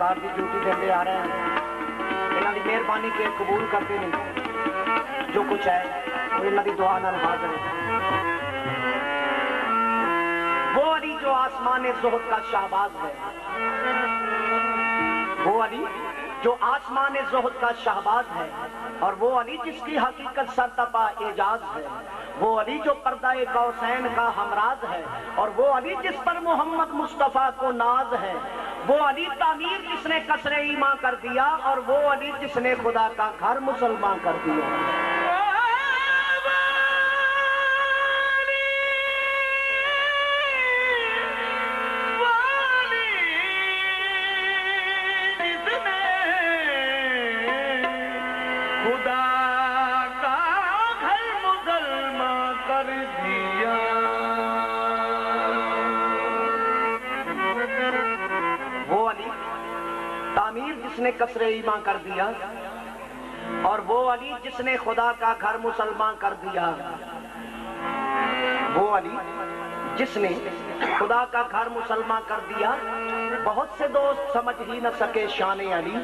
सरकार की ड्यूटी देते आ रहे हैं, इन्हों की मेहरबानी के कबूल करते हैं। जो कुछ है वो इन्हों की दुआ नाल हाज़िर है। वो अली जो आसमान ज़ुहद का शाहबाज है, वो अली जो आसमान ज़ुहद का शाहबाज है, और वो अली जिसकी हकीकत सरतपा एजाज है, वो अली जो पर्दाए कौसैन का हमराज है, और वो अली जिस पर मोहम्मद मुस्तफ़ा को नाज है, वो अली तामीर जिसने कसरे ईमान कर दिया, और वो अली जिसने खुदा का घर मुसलमान कर दिया। जिसने कसरे ईमान कर दिया, और वो अली जिसने खुदा का घर मुसलमान कर दिया। वो अली जिसने खुदा का घर मुसलमान कर दिया। बहुत से दोस्त समझ ही न सके शान अली,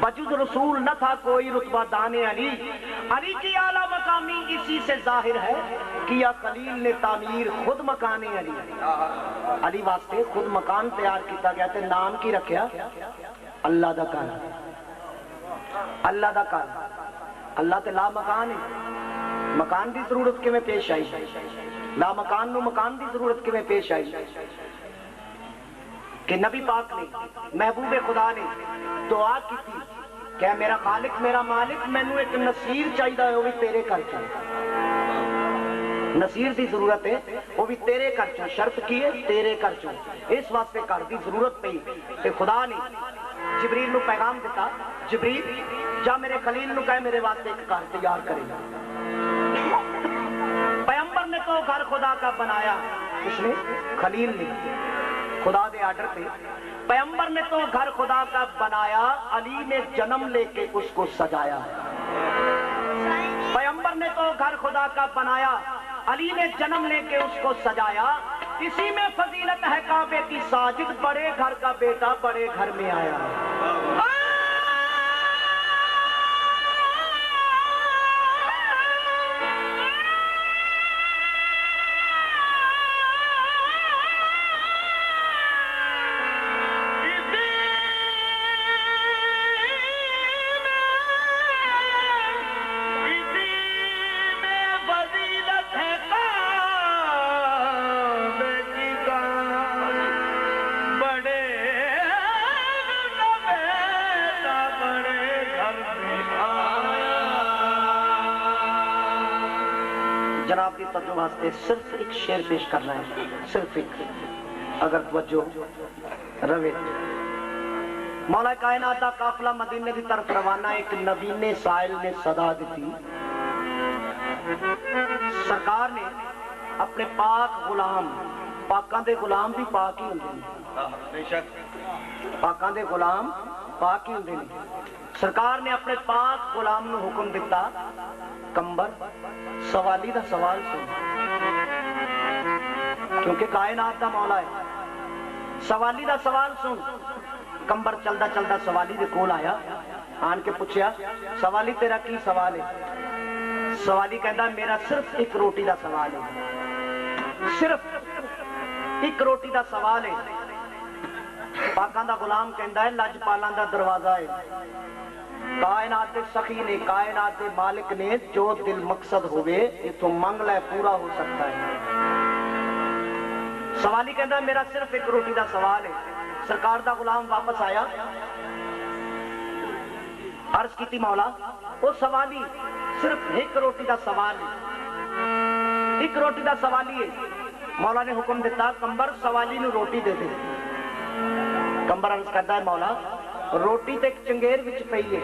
वजूद रसूल न था कोई रुतबा दाने अली। अली की आला मकामी इसी से जाहिर है, किया खलील ने तामीर खुद मकाने अली। अली वास्ते खुद मकान तैयार किया गया, ते नाम की रखा अल्लाह दा घर। अल्लाह दा घर, अल्लाह ते ला मकान है। मकान की जरूरत किवें पेश आई? ला मकान नूं मकान की जरूरत किवें पेश आई? कि नबी पाक ने, महबूबे खुदा ने दुआ की थी, क्या मेरा खालिक मेरा मालिक मैनू एक नसीर चाहिए, वो भी तेरे घर चो। नसीर की जरूरत है, वो भी तेरे घर चो। शर्त की है? तेरे घर चो। इस वास्ते घर की जरूरत पई ते खुदा ने जिब्रील नू पैगाम दिता, जिब्रील जा मेरे खलील नू कहे मेरे वास्ते एक घर तैयार करेगा। पैगंबर ने तो घर खुदा का बनाया, किसने? खलील ने। खुदा दे आर्डर पे पैगंबर ने तो घर खुदा का बनाया, अली ने जन्म लेके उसको सजाया। पैगंबर ने तो घर खुदा का बनाया, अली ने जन्म लेके उसको सजाया। इसी में फजीलत है काबे की साजिद, बड़े घर का बेटा बड़े घर में आया। जनाब की तवज्जो वास्ते सिर्फ एक शेर पेश करना है, सिर्फ एक, अगर तवज्जो रवे। मौला कायनात का काफिला मदीने की तरफ रवाना, एक नबी ने साइल ने सदा दी। सरकार ने अपने पाक गुलाम, पाकां दे गुलाम भी पाक ही हुंदे ने, बेशक पाकां दे गुलाम पाक ही हुंदे ने। सरकार ने अपने पाक गुलाम नूं हुक्म दिता, कंबर सवाली दा सवाल सुन, क्योंकि कायनात दा मौला है। सवाली दा सवाल सुन। कंबर चलदा चलदा सवाली दे कोल आया, आन के पूछया, सवाली तेरा की सवाल है? सवाली कहता मेरा सिर्फ एक रोटी दा सवाल है, सिर्फ एक रोटी दा सवाल है। पाकां दा गुलाम कहता है लजपालां दा दरवाजा है। कायनात दे सखी ने, कायनात दे मालिक ने, जो दिल मकसद होवे इथों मंग ले पूरा हो सकता है। सवाली कहता मेरा सिर्फ एक रोटी दा सवाल है। सरकार दा गुलाम वापस आया, अर्ज की मौला वो सवाली सिर्फ एक रोटी दा सवाल है, एक रोटी दा सवाली है। मौला ने हुक्म दिता, कंबर सवाली नूं रोटी दे दे। कंबर अर्ज करता है, मौला रोटी तो एक चंगेर विच पई है।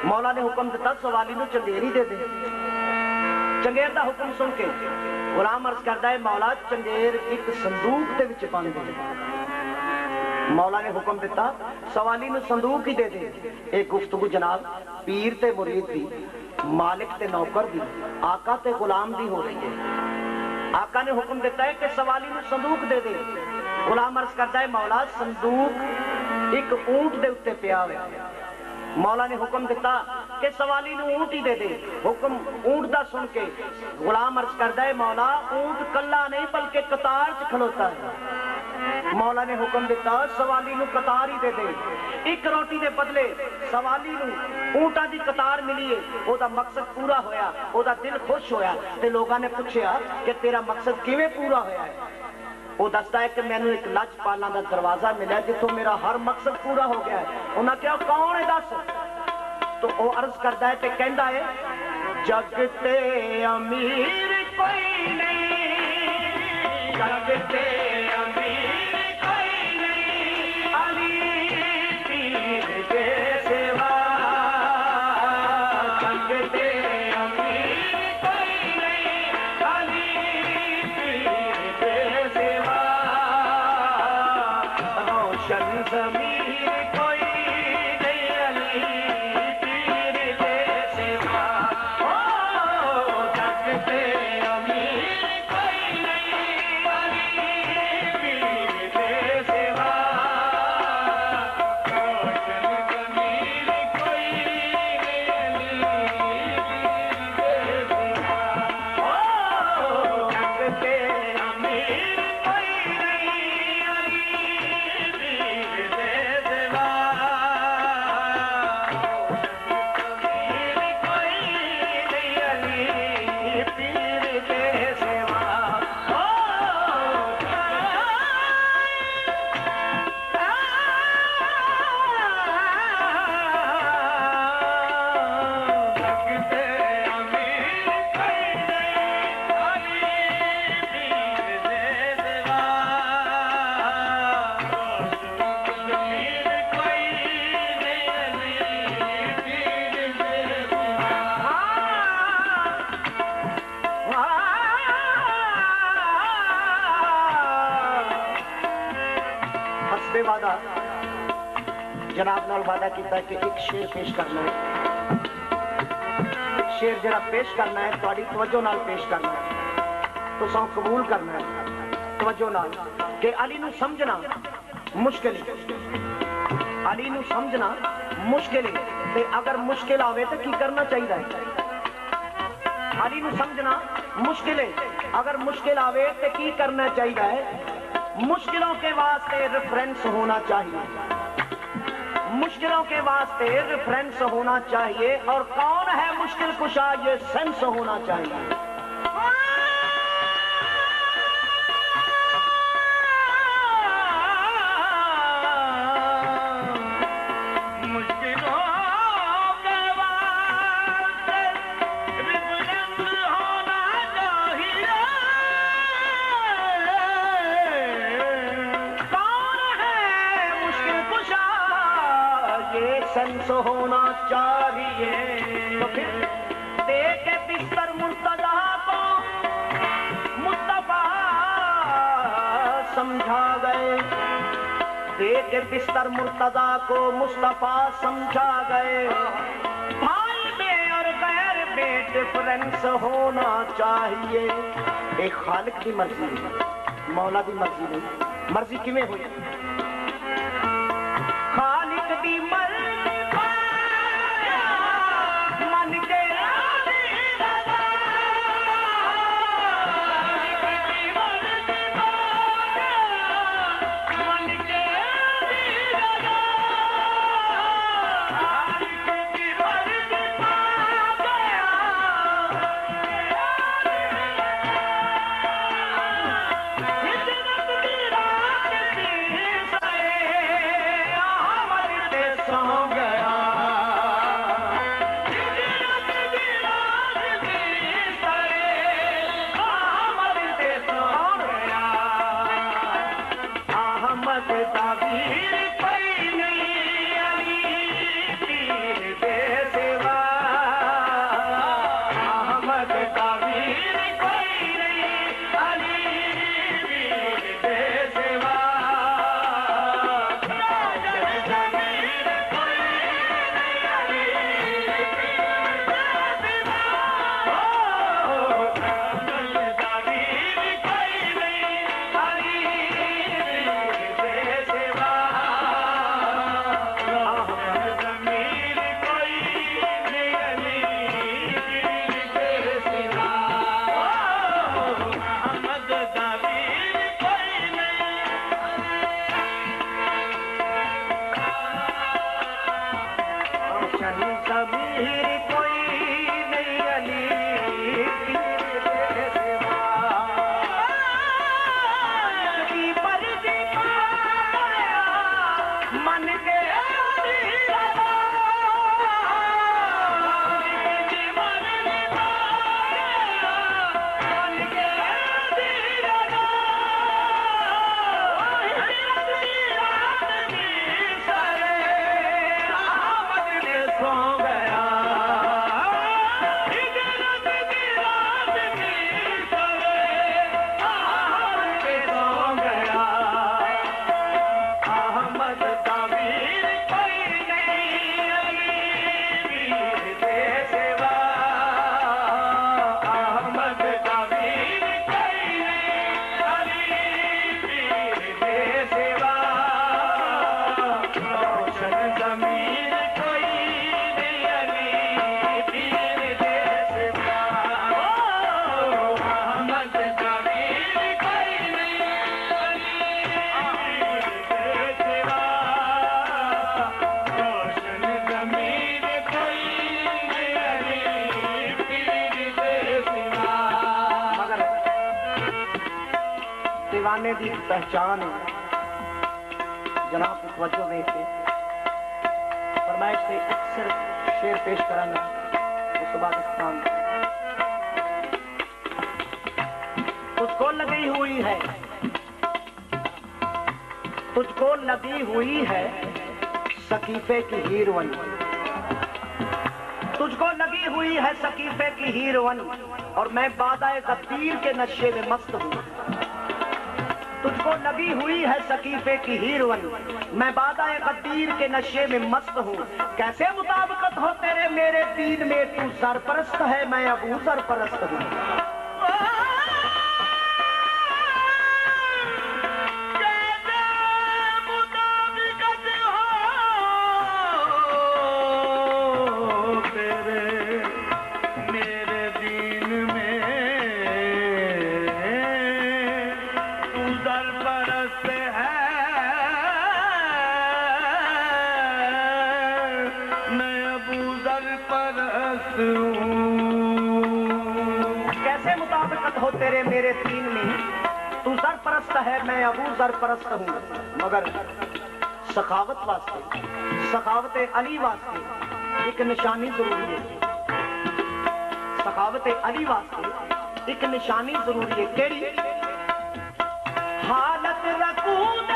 मौला ने हुक्म दिता, सवाली नूं चंगेर ही दे दे। चंगेर दा हुक्म सुन के गुलाम अर्ज करता है, मौला चंगेर एक संदूक दे विच बंद है। मौला ने हुक्म दिता, सवाली नूं संदूक ही दे दे। एक गुफ्तगू जनाब पीर ते मुरीद दी, मालिक ते नौकर दी, आका ते गुलाम दी हो रही है। आका ने हुक्म दिता है कि सवाली नूं संदूक दे दे। गुलाम अर्ज करता है, मौला संदूक एक ऊंट दे उत्ते पिया होया। मौला ने हुक्म दिता कि सवाली नूं ऊंट ही दे दे। हुक्म ऊंट दा सुन के गुलाम अर्ज करदा है, मौला ऊंट कल्ला नहीं बल्कि कतार च खलोता है। मौला ने हुक्म दिता सवाली नूं कतार ही दे दे। एक रोटी दे बदले सवाली नूं ऊंटां दी कतार मिली है। ओदा मकसद पूरा होया, ओदा दिल खुश होया। ते लोगां ने पूछया कि तेरा मकसद किवें पूरा होया है? वो दसता है कि मैंने एक लजपालां दा दरवाजा मिला जिथों मेरा हर मकसद पूरा हो गया है। उन्हें क्या कौन है दस? तो वो अर्ज करता है ते कहता है, जग ते अमीर कोई नहीं, जग ते अमीर कोई नहीं, अली पीर के सिवा। जग ते अमीर कोई नहीं, अली पीर के सिवा। रोशन ज़मीर कोई नहीं, अली पीर के सिवा। ओ जग ते अमीर कोई नहीं, अली पीर के सिवा। रोशन ज़मीर कोई नहीं, अली पीर के सिवा। ओ जग ते अमीर कोई नहीं, अली पीर के सिवा। हस्बे वादा जनाब नाल वादा किया कि एक शेर पेश करना है। शेर जरा पेश करना है थोड़ी तवज्जो नाल पेश करना है, तो सौ कबूल करना है तवज्जो नाल कि अली नूं समझना मुश्किल है। अली नूं समझना मुश्किल है, ते अगर मुश्किल आवे तो की करना चाहिए? अली नूं समझना मुश्किल है, अगर मुश्किल आवे तो की करना चाहिए? मुश्किलों के वास्ते रेफरेंस होना चाहिए, मुश्किलों के वास्ते रेफरेंस होना चाहिए। और कौन है मुश्किल कुशा, ये सेंस होना चाहिए। सेंस होना चाहिए। तो फिर दे के बिस्तर मुर्तजा को मुस्तफा समझा गए, दे के बिस्तर मुर्तजा को मुस्तफा समझा गए। भाई में और गैर में डिफरेंस होना चाहिए। एक खालिक की मर्जी, मौला की मर्जी नहीं। मर्जी किवें हुई? खालिक की मर्जी तमीर कोई नहीं अली पीर दे सेवा की मर्जी पाया मन के दीवाने दी पहचान जनाब तवज्जो देखे फरमाइश से अक्सर शेर पेश करांगा उस बाद इस्लाम तुझको लगी हुई है तुझको लगी हुई है सकीफे की हीरोइन तुझको लगी हुई है सकीफे की हीरोइन और मैं बादाए गद्दीर के नशे में मस्त हूँ तुझको लगी हुई है सकीफे की हीरोइन मैं बादाए गद्दीर के नशे में मस्त हूँ कैसे मुताबिकत हो तेरे मेरे दीन में तू सरपरस्त है मैं अबू सरपरस्त हूँ कैसे मुताबिकत हो तेरे मेरे दीन में तू सरपरस्त है मैं अबू सरपरस्त हूँ मगर सखावत वास्ते सखावत अली वास्ते एक निशानी जरूरी है सखावत अली वास्ते एक निशानी जरूरी है केड़ी हालत रखूं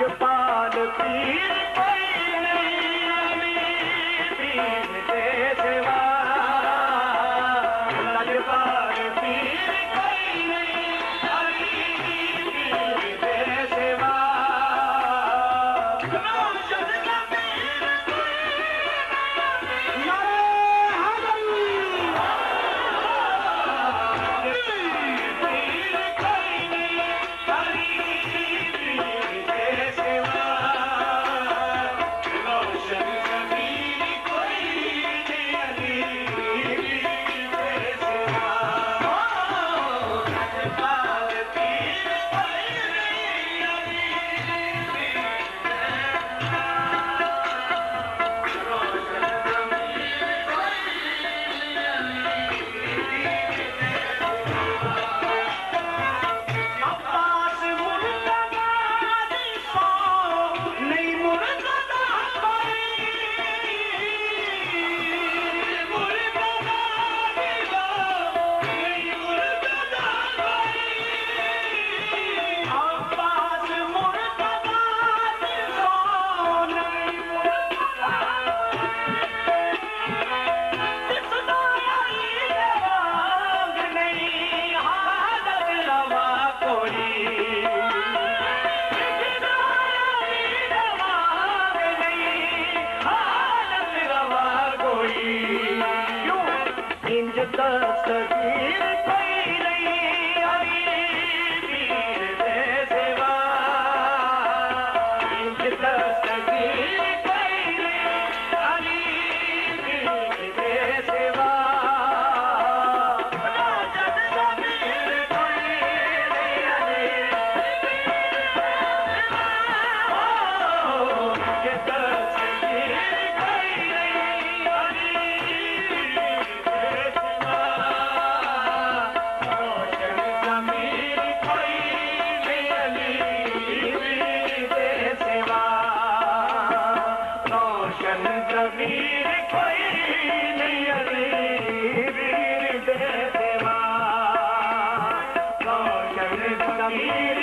लजपाल पीर कोई नहीं पीर दे सेवा लजपाल पीर कोई नहीं पीर दे सेवा रोशन जमीर दस्तगीर कोई नहीं अली पीर दे सेवा दस्तगीर कोई नहीं अली पीर दे सेवा दस्तगीर कोई नहीं अली दस्तगीर कोई नहीं अली वीर कोई नहीं अली वीर दे सेवा रोशन वीर